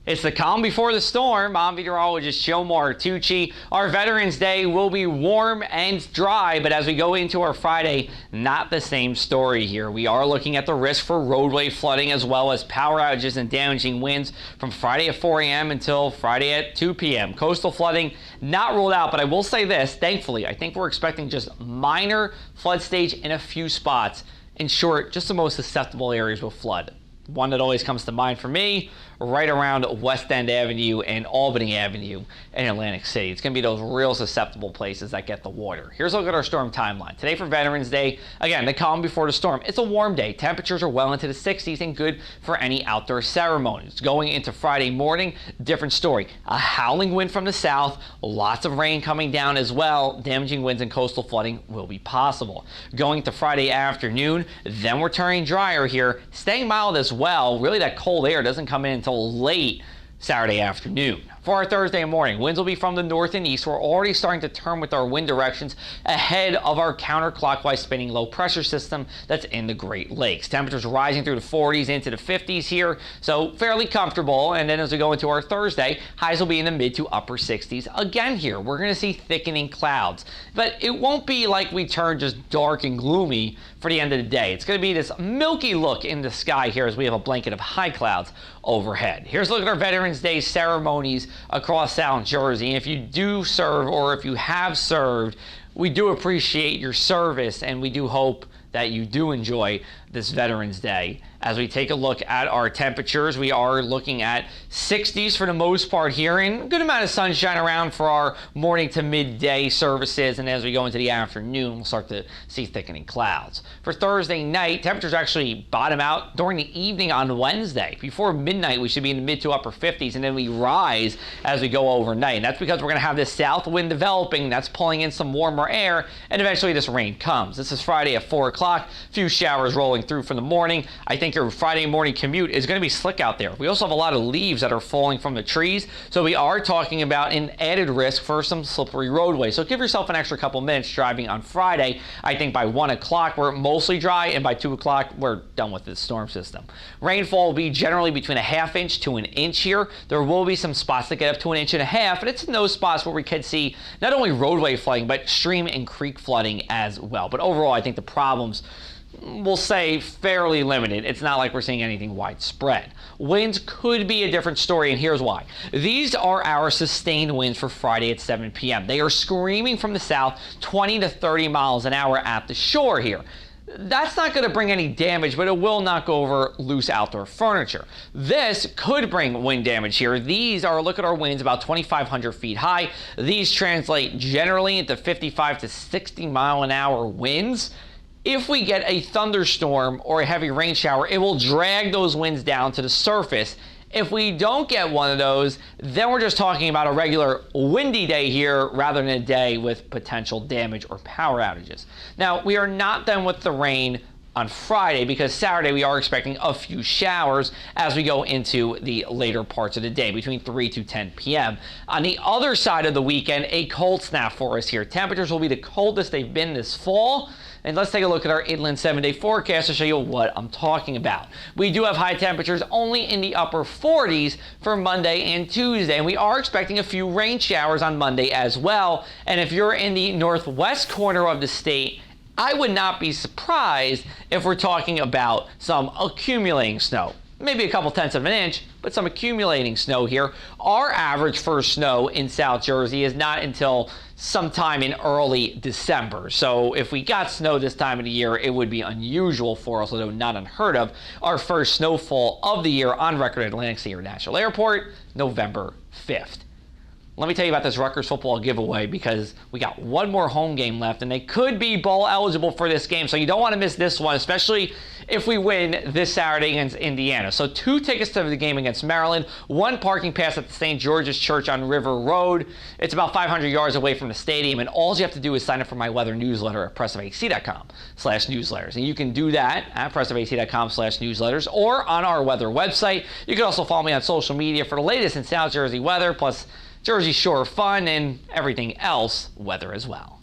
It's the calm before the storm. I'm Meteorologist Joe Martucci. Our Veterans Day will be warm and dry, but as we go into our Friday, not the same story here. We are looking at the risk for roadway flooding as well as power outages and damaging winds from Friday at 4 a.m. until Friday at 2 p.m. Coastal flooding not ruled out, but I will say this, thankfully, I think we're expecting just minor flood stage in a few spots. In short, just the most susceptible areas will flood. One that always comes to mind for me, right around West End Avenue and Albany Avenue in Atlantic City. It's going to be those real susceptible places that get the water. Here's a look at our storm timeline. Today for Veterans Day, again, the calm before the storm. It's a warm day. Temperatures are well into the 60s and good for any outdoor ceremonies. Going into Friday morning, different story. A howling wind from the south, lots of rain coming down as well. Damaging winds and coastal flooding will be possible. Going to Friday afternoon, then we're turning drier here, staying mild as well. Really, that cold air doesn't come in until late Saturday afternoon. For our Thursday morning, winds will be from the north and east. We're already starting to turn with our wind directions ahead of our counterclockwise spinning low pressure system that's in the Great Lakes. Temperatures rising through the 40s into the 50s here, so fairly comfortable. And then as we go into our Thursday, highs will be in the mid to upper 60s. Again here, we're going to see thickening clouds, but it won't be like we turn just dark and gloomy for the end of the day. It's going to be this milky look in the sky here as we have a blanket of high clouds overhead. Here's a look at our Veterans Day ceremonies across South Jersey. And if you do serve or if you have served, we do appreciate your service and we do hope that you do enjoy this Veterans Day. As we take a look at our temperatures, we are looking at 60s for the most part here and a good amount of sunshine around for our morning to midday services. And as we go into the afternoon, we'll start to see thickening clouds. For Thursday night, temperatures actually bottom out during the evening on Wednesday. Before midnight, we should be in the mid to upper 50s, and then we rise as we go overnight. And that's because we're going to have this south wind developing that's pulling in some warmer air, and eventually this rain comes. This is Friday at 4 o'clock. A few showers rolling through for the morning. I think your Friday morning commute is going to be slick out there. We also have a lot of leaves that are falling from the trees, so we are talking about an added risk for some slippery roadways. So give yourself an extra couple minutes driving on Friday. I think by 1 o'clock we're mostly dry, and by 2 o'clock we're done with this storm system. Rainfall will be generally between a ½ inch to an inch here. There will be some spots that get up to 1.5 inches, and it's in those spots where we could see not only roadway flooding but stream and creek flooding as well. But overall, I think the problems, we'll say, fairly limited. It's not like we're seeing anything widespread. Winds could be a different story, and here's why. These are our sustained winds for Friday at 7 p.m. They are screaming from the south, 20 to 30 miles an hour at the shore here. That's not going to bring any damage, but it will knock over loose outdoor furniture. This could bring wind damage here. These are, look at our winds, about 2,500 feet high. These translate generally into 55 to 60 mile an hour winds. If we get a thunderstorm or a heavy rain shower, it will drag those winds down to the surface. If we don't get one of those, then we're just talking about a regular windy day here rather than a day with potential damage or power outages. Now, we are not done with the rain on Friday because Saturday we are expecting a few showers as we go into the later parts of the day between 3 to 10 p.m. On the other side of the weekend, a cold snap for us here. Temperatures will be the coldest they've been this fall. And let's take a look at our inland 7-day forecast to show you what I'm talking about. We do have high temperatures only in the upper 40s for Monday and Tuesday, and we are expecting a few rain showers on Monday as well. And if you're in the northwest corner of the state, I would not be surprised if we're talking about some accumulating snow. Maybe a couple tenths of an inch, but some accumulating snow here. Our average for snow in South Jersey is not until sometime in early December. So if we got snow this time of the year, it would be unusual for us, although not unheard of. Our first snowfall of the year on record at Atlantic City International Airport, November 5th. Let me tell you about this Rutgers football giveaway because we got one more home game left and they could be bowl eligible for this game. So you don't want to miss this one, especially if we win this Saturday against Indiana. So 2 tickets to the game against Maryland, 1 parking pass at the St. George's Church on River Road. It's about 500 yards away from the stadium, and all you have to do is sign up for my weather newsletter at pressofac.com/newsletters. And you can do that at pressofac.com/newsletters or on our weather website. You can also follow me on social media for the latest in South Jersey weather, plus Jersey Shore fun and everything else weather as well.